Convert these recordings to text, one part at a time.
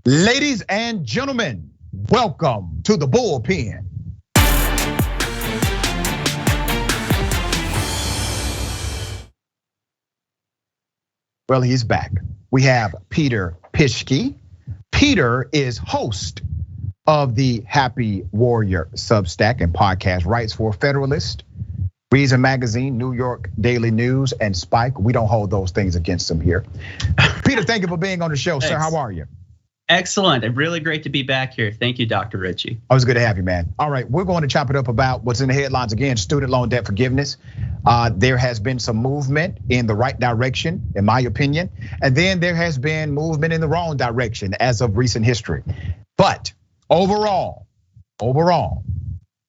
Ladies and gentlemen, welcome to the Bullpen. Well, he's back. We have Peter Pischke. Peter is host of the Happy Warrior Substack and podcast, writes for Federalist, Reason Magazine, New York Daily News, and Spike. We don't hold those things against him here. Peter, thank you for being on the show, Thanks. Sir. How are you? Excellent. And really great to be back here. Thank you, Dr. Richey. Always good to have you, man. All right, we're going to chop it up about what's in the headlines again, student loan debt forgiveness. There has been some movement in the right direction, in my opinion. And then there has been movement in the wrong direction as of recent history. But overall,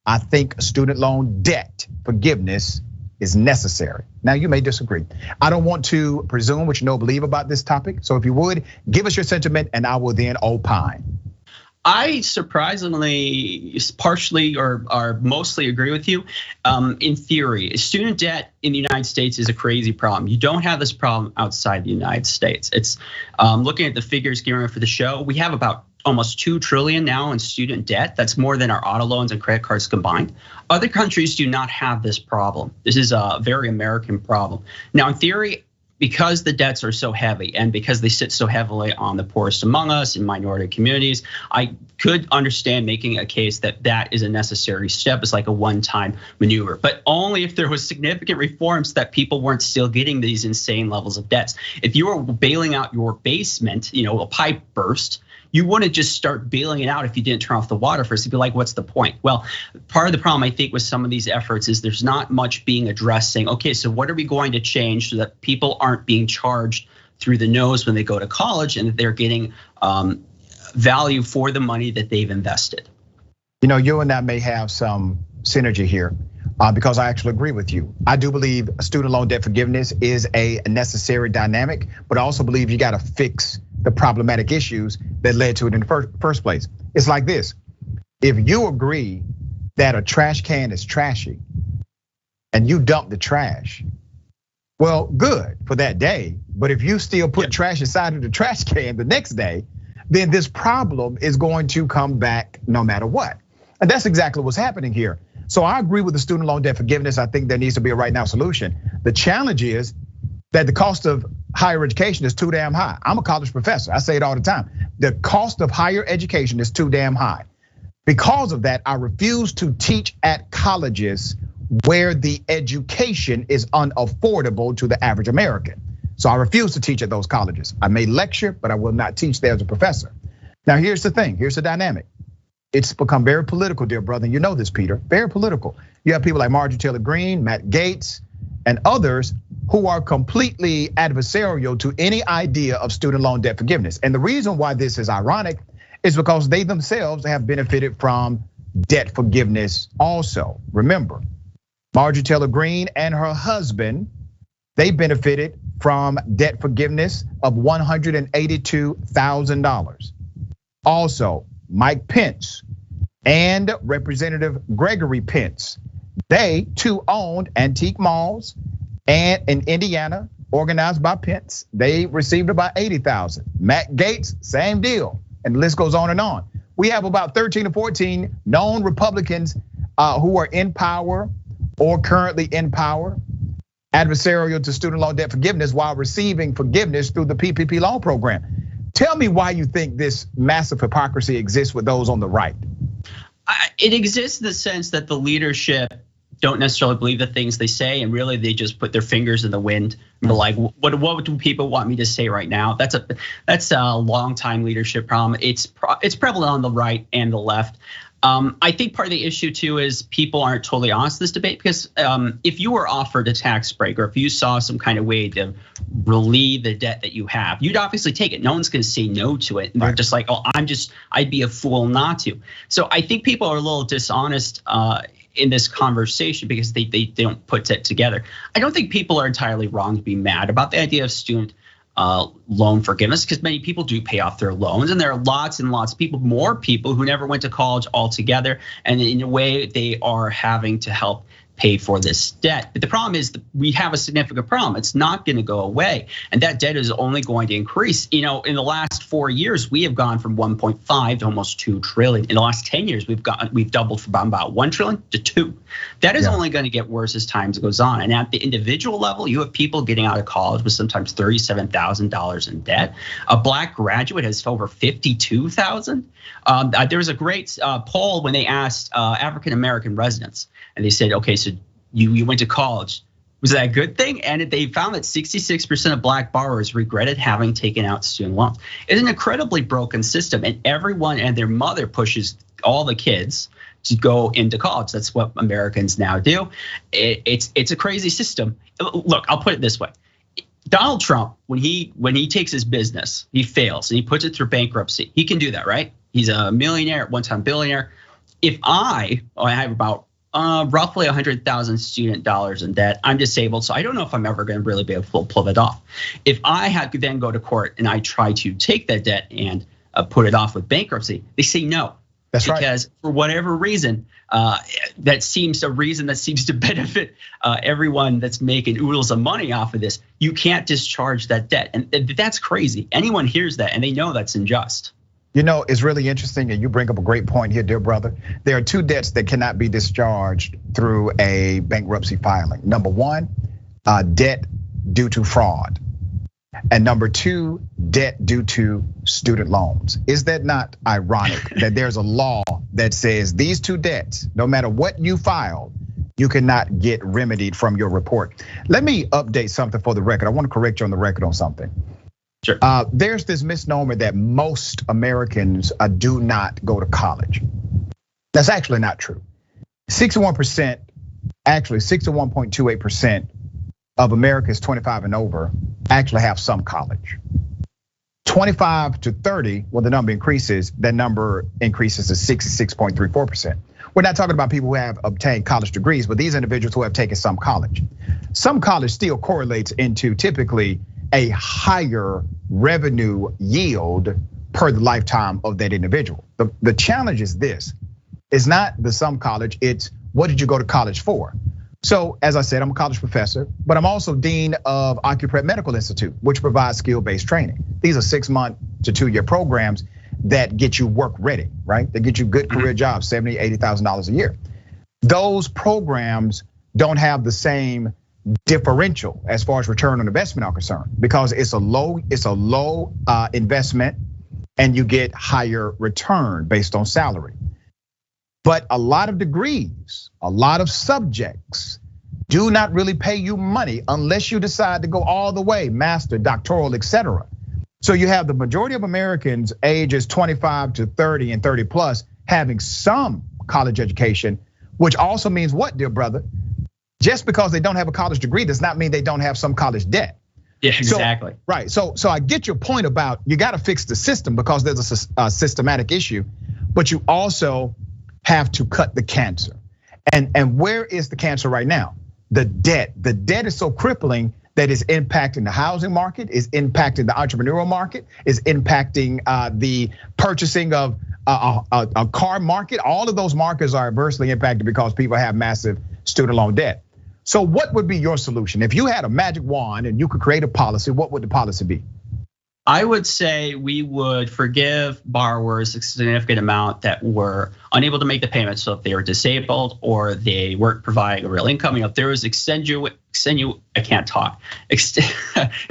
I think student loan debt forgiveness is necessary. Now, you may disagree. I don't want to presume what you know, believe about this topic. So if you would, give us your sentiment and I will then opine. I surprisingly, partially or mostly agree with you. In theory, student debt in the United States is a crazy problem. You don't have this problem outside the United States. It's looking at the figures given for the show, we have about almost 2 trillion now in student debt. That's more than our auto loans and credit cards combined. Other countries do not have this problem. This is a very American problem. Now, in theory, because the debts are so heavy and because they sit so heavily on the poorest among us in minority communities, I could understand making a case that that is a necessary step. It's like a one-time maneuver, but only if there was significant reforms that people weren't still getting these insane levels of debts. If you were bailing out your basement, a pipe burst, you wouldn't just start bailing it out if you didn't turn off the water first. You'd be like, what's the point? Well, part of the problem I think with some of these efforts is there's not much being addressed saying, okay, so what are we going to change so that people aren't being charged through the nose when they go to college and that they're getting value for the money that they've invested? You and I may have some synergy here because I actually agree with you. I do believe student loan debt forgiveness is a necessary dynamic, but I also believe you got to fix the problematic issues that led to it in the first place. It's like this: if you agree that a trash can is trashy and you dump the trash, well, good for that day. But if you still put trash inside of the trash can the next day, then this problem is going to come back no matter what. And that's exactly what's happening here. So I agree with the student loan debt forgiveness. I think there needs to be a right now solution. The challenge is that the cost of higher education is too damn high. I'm a college professor. I say it all the time. The cost of higher education is too damn high. Because of that, I refuse to teach at colleges where the education is unaffordable to the average American. So I refuse to teach at those colleges. I may lecture, but I will not teach there as a professor. Now, here's the thing. Here's the dynamic. It's become very political, dear brother. And you know this, Peter, very political. You have people like Marjorie Taylor Greene, Matt Gaetz, and others who are completely adversarial to any idea of student loan debt forgiveness. And the reason why this is ironic is because they themselves have benefited from debt forgiveness also. Remember, Marjorie Taylor Greene and her husband, they benefited from debt forgiveness of $182,000. Also, Mike Pence and Representative Gregory Pence, they too owned antique malls and in Indiana, organized by Pence. They received about $80,000. Matt Gaetz, same deal, and the list goes on and on. We have about 13 or 14 known Republicans who are in power or currently in power, adversarial to student loan debt forgiveness while receiving forgiveness through the PPP loan program. Tell me why you think this massive hypocrisy exists with those on the right. It exists in the sense that the leadership don't necessarily believe the things they say, and really they just put their fingers in the wind. And they're like, what do people want me to say right now? That's a long time leadership problem. It's prevalent on the right and the left. I think part of the issue too is people aren't totally honest in this debate, because if you were offered a tax break or if you saw some kind of way to relieve the debt that you have, you'd obviously take it. No one's going to say no to it. And they're just like, oh, I'd be a fool not to. So I think people are a little dishonest in this conversation because they don't put it together. I don't think people are entirely wrong to be mad about the idea of student loan forgiveness, because many people do pay off their loans, and there are lots and lots of people, more people who never went to college altogether, and in a way they are having to help pay for this debt. But the problem is we have a significant problem. It's not going to go away, and that debt is only going to increase. In the last 4 years, we have gone from 1.5 to almost 2 trillion. In the last 10 years, we've doubled from about 1 trillion to 2. That is only going to get worse as time goes on. And at the individual level, you have people getting out of college with sometimes $37,000 in debt. A black graduate has over $52,000. There was a great poll when they asked African American residents, and they said, okay, so you went to college. Was that a good thing? And they found that 66% of black borrowers regretted having taken out student loans. It's an incredibly broken system, and everyone and their mother pushes all the kids to go into college. That's what Americans now do. It's a crazy system. Look, I'll put it this way. Donald Trump, when he takes his business, he fails and he puts it through bankruptcy. He can do that, right? He's a millionaire, one-time billionaire. If I have about roughly 100,000 student dollars in debt, I'm disabled, so I don't know if I'm ever going to really be able to pull that off. If I had to then go to court and I try to take that debt and put it off with bankruptcy, they say no. That's right. Because for whatever reason, that seems to benefit everyone that's making oodles of money off of this. You can't discharge that debt, and that's crazy. Anyone hears that and they know that's unjust. It's really interesting, and you bring up a great point here, dear brother. There are 2 debts that cannot be discharged through a bankruptcy filing. Number 1, debt due to fraud. And number 2, debt due to student loans. Is that not ironic that there's a law that says these 2 debts, no matter what you filed, you cannot get remedied from your report? Let me update something for the record. I want to correct you on the record on something. Sure. There's this misnomer that most Americans do not go to college. That's actually not true. 61%, actually 61.28% of Americans 25 and over actually have some college. 25 to 30, well, the number increases. That number increases to 66.34%. We're not talking about people who have obtained college degrees, but these individuals who have taken some college. Some college still correlates into typically a higher revenue yield per the lifetime of that individual. The challenge is this: it's not the some college, it's what did you go to college for? So as I said, I'm a college professor, but I'm also dean of OccuPrep Medical Institute, which provides skill-based training. These are 6-month to 2-year programs that get you work ready, right? They get you good career jobs, $70,000, $80,000 a year. Those programs don't have the same differential as far as return on investment are concerned, because it's a low investment and you get higher return based on salary. But a lot of degrees, a lot of subjects do not really pay you money unless you decide to go all the way, master, doctoral, etc. So you have the majority of Americans ages 25 to 30 and 30 plus having some college education, which also means what, dear brother? Just because they don't have a college degree does not mean they don't have some college debt. Yeah, exactly. Right, so I get your point about you gotta fix the system because there's a systematic issue, but you also have to cut the cancer. And where is the cancer right now? The debt. The debt is so crippling that is impacting the housing market, is impacting the entrepreneurial market, is impacting the purchasing of a car market. All of those markets are adversely impacted because people have massive student loan debt. So what would be your solution? If you had a magic wand and you could create a policy, what would the policy be? I would say we would forgive borrowers a significant amount that were unable to make the payments. So if they were disabled or they weren't providing a real income, if there was if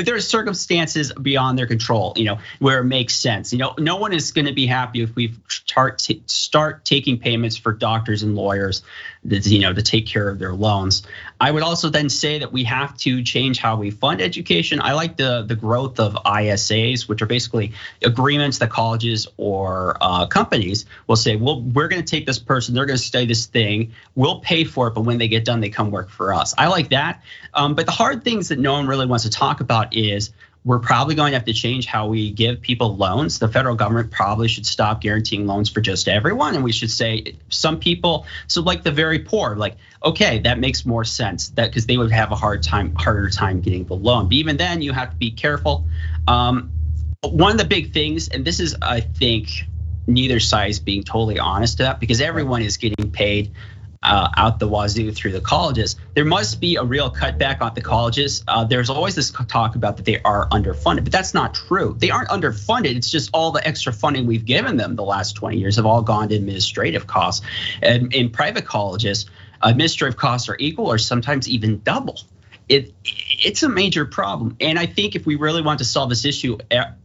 there are circumstances beyond their control, where it makes sense. No one is going to be happy if we start taking payments for doctors and lawyers, to take care of their loans. I would also then say that we have to change how we fund education. I like the growth of ISAs, which are basically agreements that colleges or companies will say, well, we're going to take this person, they're going to study this thing, we'll pay for it, but when they get done, they come work for us. I like that. But the hard things that no one really wants to talk about is we're probably going to have to change how we give people loans. The federal government probably should stop guaranteeing loans for just everyone. And we should say some people, so like the very poor, like, okay, that makes more sense, that because they would have a harder time getting the loan. But even then you have to be careful. One of the big things, and this is, I think, neither side is being totally honest to that, because everyone is getting paid out the wazoo through the colleges. There must be a real cutback on the colleges. There's always this talk about that they are underfunded, but that's not true. They aren't underfunded. It's just all the extra funding we've given them the last 20 years have all gone to administrative costs. And in private colleges, administrative costs are equal or sometimes even double. It's a major problem. And I think if we really want to solve this issue,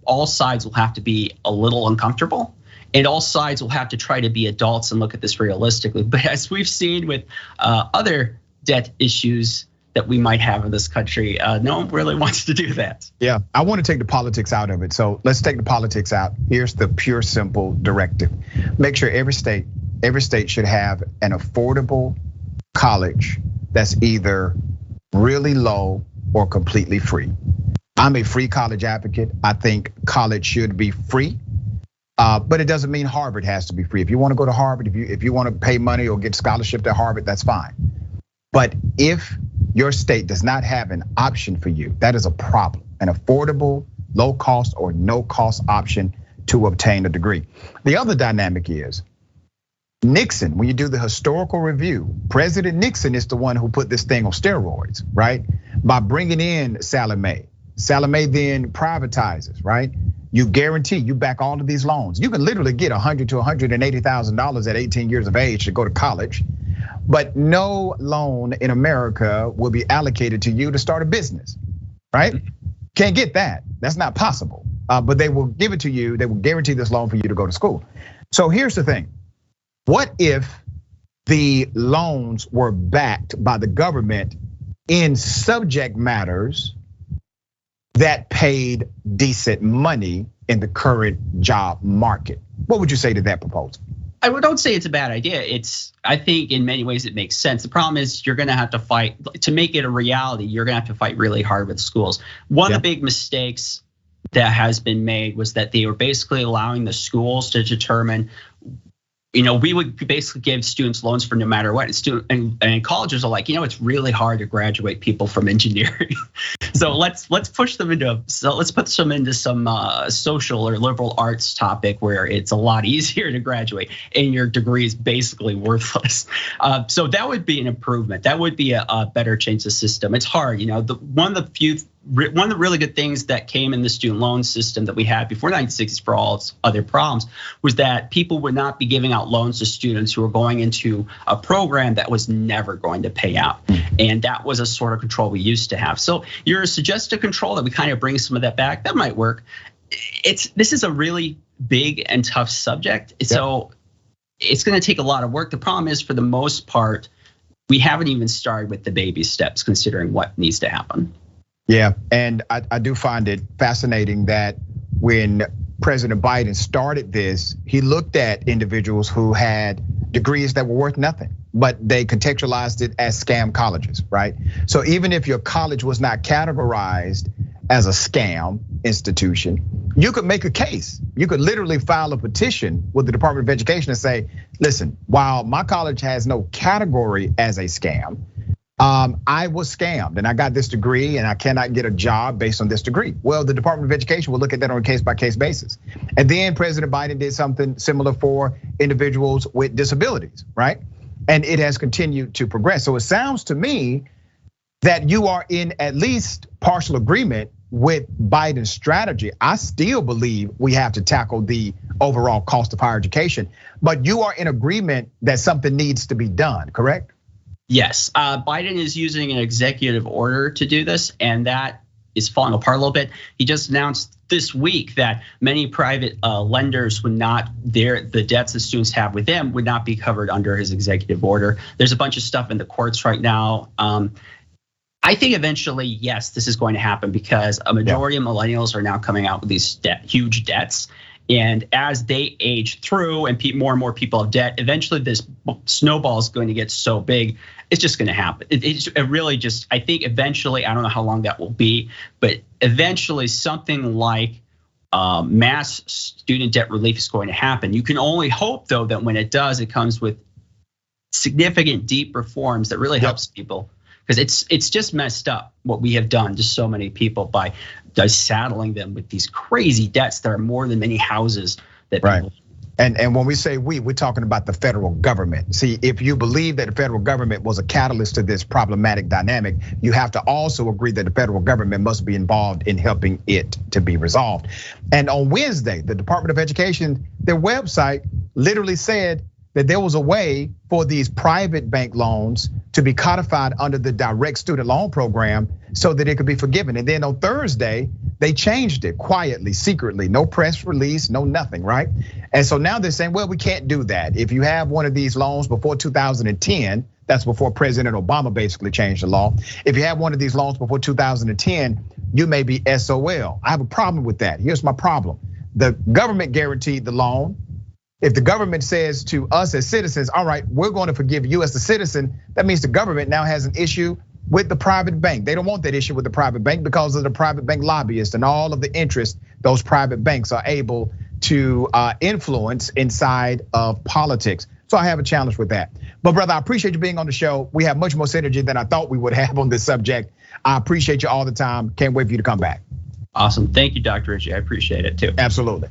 all sides will have to be a little uncomfortable. And all sides will have to try to be adults and look at this realistically. But as we've seen with other debt issues that we might have in this country, no one really wants to do that. Yeah, I want to take the politics out of it. So let's take the politics out. Here's the pure, simple directive. Make sure every state should have an affordable college that's either really low or completely free. I'm a free college advocate. I think college should be free. But it doesn't mean Harvard has to be free. If you want to go to Harvard, if you want to pay money or get scholarship to Harvard, that's fine. But if your state does not have an option for you, that is a problem. An affordable, low cost or no cost option to obtain a degree. The other dynamic is Nixon, when you do the historical review, President Nixon is the one who put this thing on steroids, right? By bringing in Sallie Mae. Sallie Mae then privatizes, right? You guarantee, you back all of these loans. You can literally get $100,000 to $180,000 at 18 years of age to go to college, but no loan in America will be allocated to you to start a business, right? Can't get that, that's not possible. But they will give it to you, they will guarantee this loan for you to go to school. So here's the thing, what if the loans were backed by the government in subject matters that paid decent money in the current job market? What would you say to that proposal? I don't say it's a bad idea. I think in many ways it makes sense. The problem is you're gonna have to fight, to make it a reality, you're gonna have to fight really hard with schools. One of the big mistakes that has been made was that they were basically allowing the schools to determine, we would basically give students loans for no matter what. And colleges are like, it's really hard to graduate people from engineering. So let's put them into some social or liberal arts topic where it's a lot easier to graduate and your degree is basically worthless. So that would be an improvement. That would be a better change the system. It's hard, one of the really good things that came in the student loan system that we had before 1960s for all its other problems was that people would not be giving out loans to students who were going into a program that was never going to pay out. And that was a sort of control we used to have. So your suggested control that we kind of bring some of that back, that might work. This is a really big and tough subject. So it's gonna take a lot of work. The problem is for the most part, we haven't even started with the baby steps considering what needs to happen. Yeah, and I do find it fascinating that when President Biden started this, he looked at individuals who had degrees that were worth nothing, but they contextualized it as scam colleges, right? So even if your college was not categorized as a scam institution, you could make a case. You could literally file a petition with the Department of Education and say, listen, while my college has no category as a scam, I was scammed and I got this degree and I cannot get a job based on this degree. Well, the Department of Education will look at that on a case by case basis. And then President Biden did something similar for individuals with disabilities, right? And it has continued to progress. So it sounds to me that you are in at least partial agreement with Biden's strategy. I still believe we have to tackle the overall cost of higher education, but you are in agreement that something needs to be done, correct? Yes, Biden is using an executive order to do this, and that is falling apart a little bit. He just announced this week that many private lenders would not, the debts that students have with them would not be covered under his executive order. There's a bunch of stuff in the courts right now. I think eventually, yes, this is going to happen because a majority of millennials are now coming out with these huge debts. And as they age through and more and more people have debt, eventually this snowball is going to get so big, it's just going to happen. It really just, I think eventually, I don't know how long that will be, but eventually something like mass student debt relief is going to happen. You can only hope though that when it does, it comes with significant deep reforms that really helps people. Because it's just messed up what we have done to so many people by saddling them with these crazy debts that are more than many houses that people. And when we say we're talking about the federal government. See, if you believe that the federal government was a catalyst to this problematic dynamic, you have to also agree that the federal government must be involved in helping it to be resolved. And on Wednesday, the Department of Education, their website literally said that there was a way for these private bank loans to be codified under the direct student loan program so that it could be forgiven. And then on Thursday, they changed it quietly, secretly, no press release, no nothing, right? And so now they're saying, well, we can't do that. If you have one of these loans before 2010, that's before President Obama basically changed the law. If you have one of these loans before 2010, you may be SOL. I have a problem with that. Here's my problem. The government guaranteed the loan. If the government says to us as citizens, all right, we're going to forgive you as a citizen, that means the government now has an issue with the private bank. They don't want that issue with the private bank because of the private bank lobbyists and all of the interest those private banks are able to influence inside of politics. So I have a challenge with that. But brother, I appreciate you being on the show. We have much more synergy than I thought we would have on this subject. I appreciate you all the time. Can't wait for you to come back. Awesome. Thank you, Dr. Richey. I appreciate it too. Absolutely.